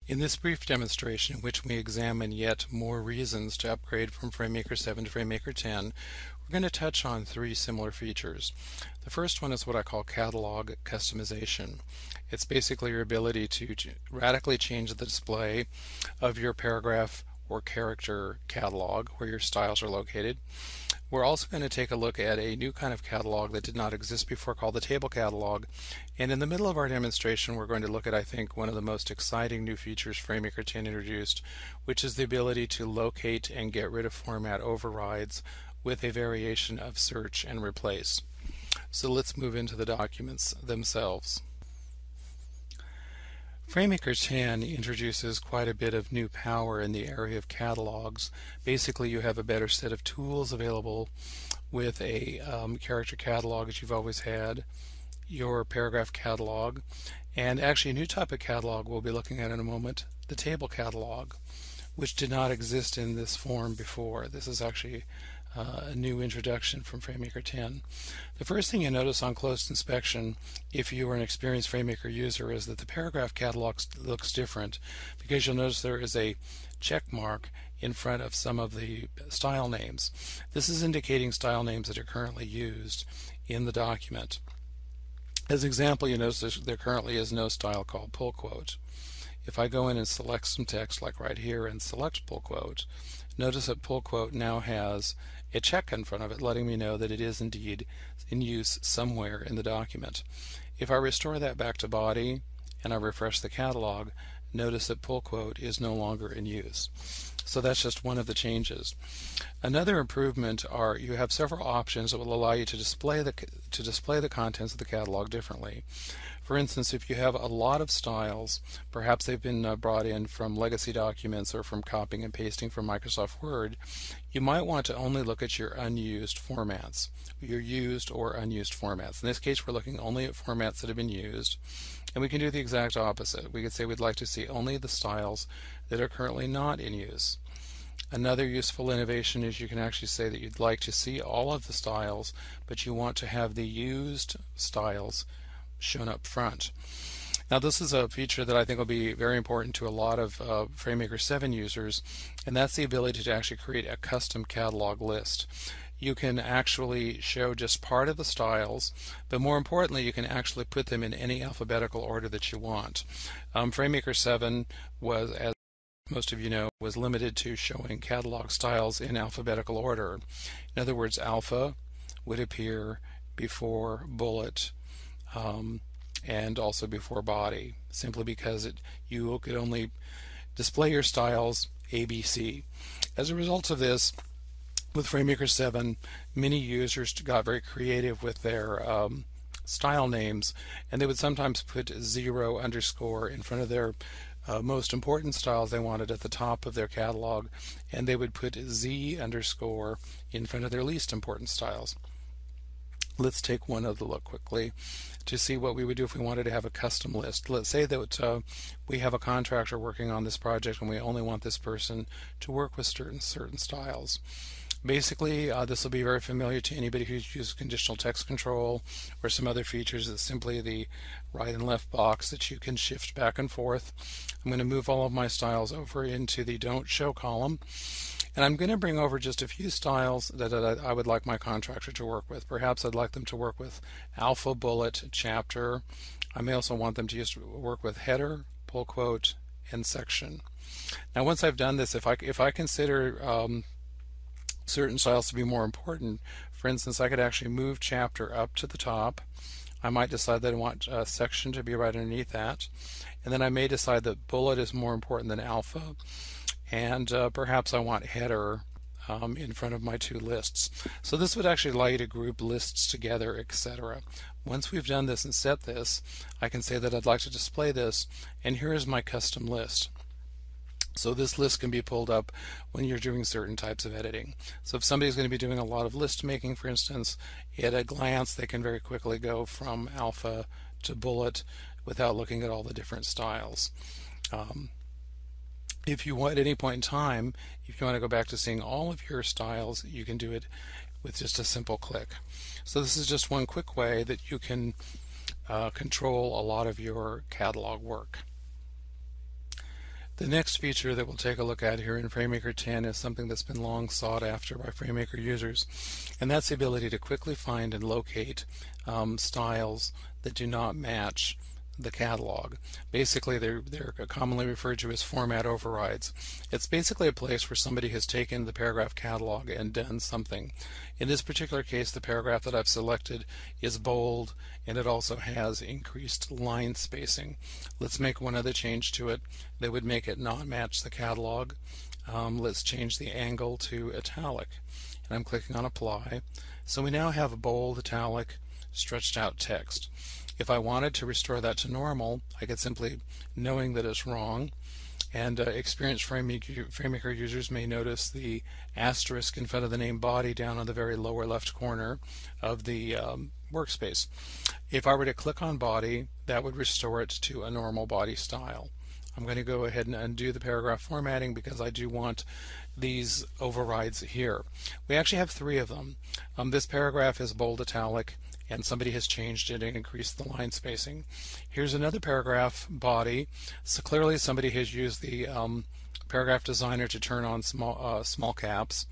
In this brief demonstration, in which we examine yet more reasons to upgrade from FrameMaker 7 to FrameMaker 10, we're going to touch on three similar features. The first one is what I call catalog customization. It's basically your ability to radically change the display of your paragraph or character catalog where your styles are located. We're also going to take a look at a new kind of catalog that did not exist before called the table catalog. And in the middle of our demonstration, we're going to look at, I think, one of the most exciting new features FrameMaker 10 introduced, which is the ability to locate and get rid of format overrides with a variation of search and replace. So let's move into the documents themselves. FrameMaker 10 introduces quite a bit of new power in the area of catalogs. Basically, you have a better set of tools available with a character catalog that you've always had, your paragraph catalog, and actually a new type of catalog we'll be looking at in a moment, the table catalog, which did not exist in this form before. This is actually a new introduction from FrameMaker 10. The first thing you notice on close inspection, if you are an experienced FrameMaker user, is that the paragraph catalog looks different, because you'll notice there is a check mark in front of some of the style names. This is indicating style names that are currently used in the document. As an example, you notice there currently is no style called pull quote. If I go in and select some text, like right here, and select pull quote, notice that pull quote now has a check in front of it letting me know that it is indeed in use somewhere in the document. If I restore that back to body and I refresh the catalog, notice that pull quote is no longer in use. So that's just one of the changes. Another improvement are you have several options that will allow you to display the contents of the catalog differently. For instance, if you have a lot of styles, perhaps they've been brought in from legacy documents or from copying and pasting from Microsoft Word, you might want to only look at your unused formats, your used or unused formats. In this case, we're looking only at formats that have been used, and we can do the exact opposite. We could say we'd like to see only the styles that are currently not in use. Another useful innovation is you can actually say that you'd like to see all of the styles, but you want to have the used styles shown up front. Now, this is a feature that I think will be very important to a lot of FrameMaker 7 users, and that's the ability to actually create a custom catalog list. You can actually show just part of the styles, but more importantly, you can actually put them in any alphabetical order that you want. FrameMaker 7 was, as most of you know, was limited to showing catalog styles in alphabetical order. In other words, alpha would appear before bullet, and also before body, simply because you could only display your styles ABC. As a result of this, with FrameMaker 7, many users got very creative with their style names, and they would sometimes put 0 underscore in front of their most important styles they wanted at the top of their catalog, and they would put Z underscore in front of their least important styles. Let's take one other look quickly to see what we would do if we wanted to have a custom list. Let's say that we have a contractor working on this project and we only want this person to work with certain styles. Basically, this will be very familiar to anybody who's used conditional text control or some other features. It's simply the right and left box that you can shift back and forth. I'm going to move all of my styles over into the Don't Show column. And I'm going to bring over just a few styles that I would like my contractor to work with. Perhaps I'd like them to work with alpha, bullet, chapter. I may also want them to work with header, pull quote, and section. Now, once I've done this, if I consider certain styles to be more important, for instance, I could actually move chapter up to the top. I might decide that I want section to be right underneath that. And then I may decide that bullet is more important than alpha. And perhaps I want header in front of my two lists. So this would actually allow you to group lists together, etc. Once we've done this and set this, I can say that I'd like to display this, and here is my custom list. So this list can be pulled up when you're doing certain types of editing. So if somebody's going to be doing a lot of list making, for instance, at a glance they can very quickly go from alpha to bullet without looking at all the different styles. If you want, at any point in time, if you want to go back to seeing all of your styles, you can do it with just a simple click. So this is just one quick way that you can control a lot of your catalog work. The next feature that we'll take a look at here in FrameMaker 10 is something that's been long sought after by FrameMaker users, and that's the ability to quickly find and locate styles that do not match the catalog. Basically, they're commonly referred to as format overrides. It's basically a place where somebody has taken the paragraph catalog and done something. In this particular case, the paragraph that I've selected is bold, and it also has increased line spacing. Let's make one other change to it that would make it not match the catalog. Let's change the angle to italic, and I'm clicking on apply. So we now have a bold, italic, stretched out text. If I wanted to restore that to normal, I could simply, knowing that it's wrong, and experienced FrameMaker users may notice the asterisk in front of the name body down on the very lower left corner of the workspace. If I were to click on body, that would restore it to a normal body style. I'm going to go ahead and undo the paragraph formatting because I do want these overrides here. We actually have 3 of them. This paragraph is bold, italic, and somebody has changed it and increased the line spacing. Here's another paragraph body. So clearly somebody has used the paragraph designer to turn on small caps.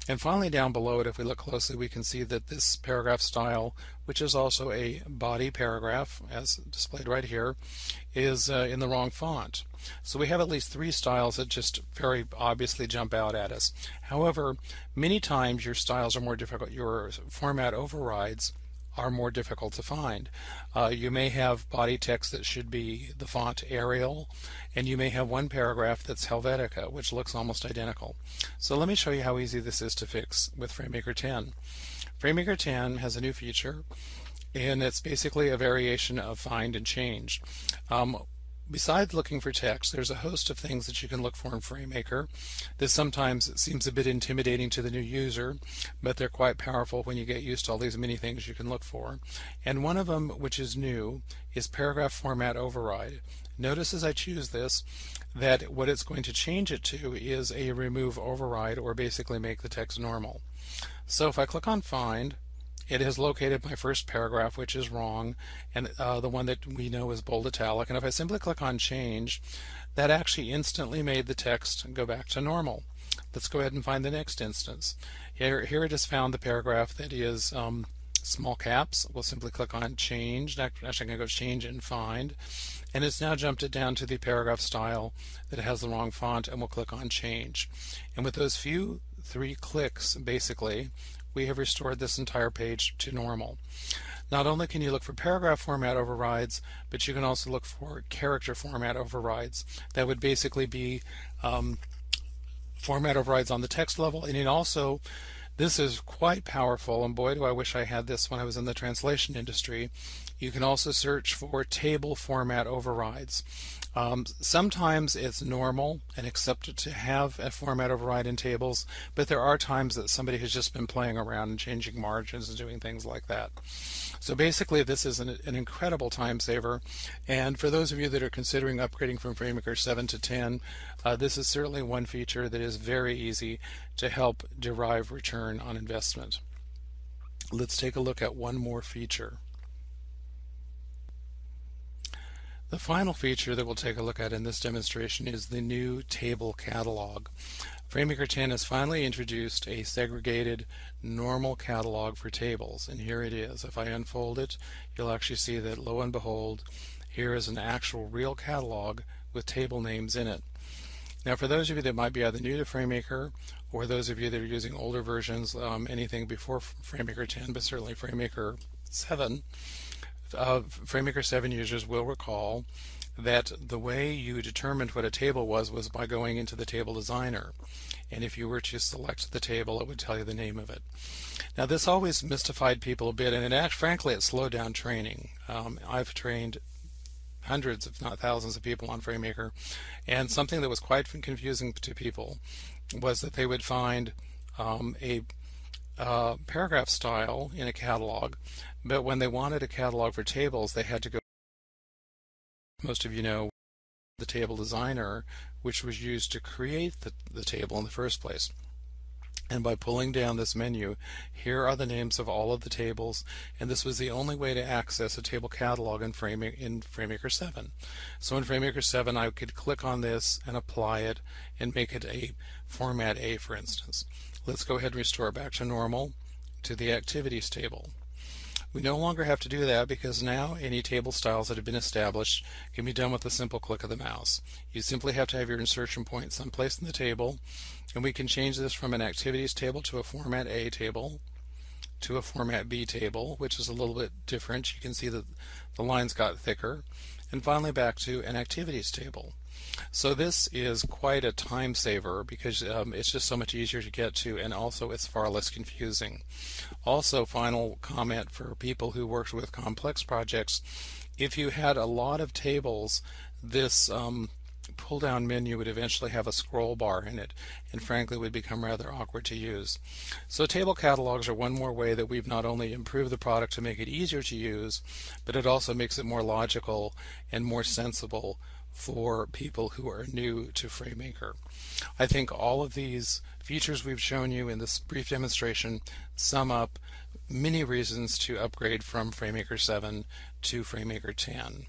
And finally down below it, if we look closely, we can see that this paragraph style, which is also a body paragraph, as displayed right here, is in the wrong font. So we have at least 3 styles that just very obviously jump out at us. However, many times your styles are more difficult, your format overrides are more difficult to find. You may have body text that should be the font Arial, and you may have one paragraph that's Helvetica, which looks almost identical. So let me show you how easy this is to fix with FrameMaker 10. FrameMaker 10 has a new feature, and it's basically a variation of find and change. Besides looking for text, there's a host of things that you can look for in FrameMaker. This sometimes seems a bit intimidating to the new user, but they're quite powerful when you get used to all these many things you can look for. And one of them, which is new, is paragraph format override. Notice as I choose this that what it's going to change it to is a remove override, or basically make the text normal. So if I click on find, it has located my first paragraph, which is wrong, and the one that we know is bold italic. And if I simply click on change, that actually instantly made the text go back to normal. Let's go ahead and find the next instance. Here it has found the paragraph that is small caps. We'll simply click on change. Actually, I'm going to go change and find. And it's now jumped it down to the paragraph style that has the wrong font, and we'll click on change. And with those 3 clicks, basically, we have restored this entire page to normal. Not only can you look for paragraph format overrides, but you can also look for character format overrides. That would basically be format overrides on the text level, and it also, this is quite powerful, and boy do I wish I had this when I was in the translation industry. You can also search for table format overrides. Sometimes it's normal and accepted to have a format override in tables, but there are times that somebody has just been playing around and changing margins and doing things like that. So basically this is an incredible time saver, and for those of you that are considering upgrading from FrameMaker 7 to 10, this is certainly one feature that is very easy to help derive return on investment. Let's take a look at one more feature. The final feature that we'll take a look at in this demonstration is the new table catalog. FrameMaker 10 has finally introduced a segregated normal catalog for tables, and here it is. If I unfold it, you'll actually see that, lo and behold, here is an actual real catalog with table names in it. Now, for those of you that might be either new to FrameMaker, or those of you that are using older versions, anything before FrameMaker 10, but certainly FrameMaker 7, FrameMaker 7 users will recall that the way you determined what a table was by going into the table designer, and if you were to select the table, it would tell you the name of it. Now, this always mystified people a bit, and frankly it slowed down training. I've trained hundreds if not thousands of people on FrameMaker, and something that was quite confusing to people was that they would find a paragraph style in a catalog, but when they wanted a catalog for tables, they had to go, most of you know, the table designer, which was used to create the table in the first place. And by pulling down this menu, here are the names of all of the tables, and this was the only way to access a table catalog in FrameMaker 7. So in FrameMaker 7 I could click on this and apply it and make it a format A, for instance. Let's go ahead and restore it back to normal to the activities table. We no longer have to do that because now any table styles that have been established can be done with a simple click of the mouse. You simply have to have your insertion point someplace in the table, and we can change this from an activities table to a format A table to a format B table, which is a little bit different. You can see that the lines got thicker, and finally back to an activities table. So this is quite a time saver because it's just so much easier to get to, and also it's far less confusing. Also, final comment for people who worked with complex projects, if you had a lot of tables, this pull down menu would eventually have a scroll bar in it, and frankly would become rather awkward to use. So table catalogs are one more way that we've not only improved the product to make it easier to use, but it also makes it more logical and more sensible for people who are new to FrameMaker. I think all of these features we've shown you in this brief demonstration sum up many reasons to upgrade from FrameMaker 7 to FrameMaker 10.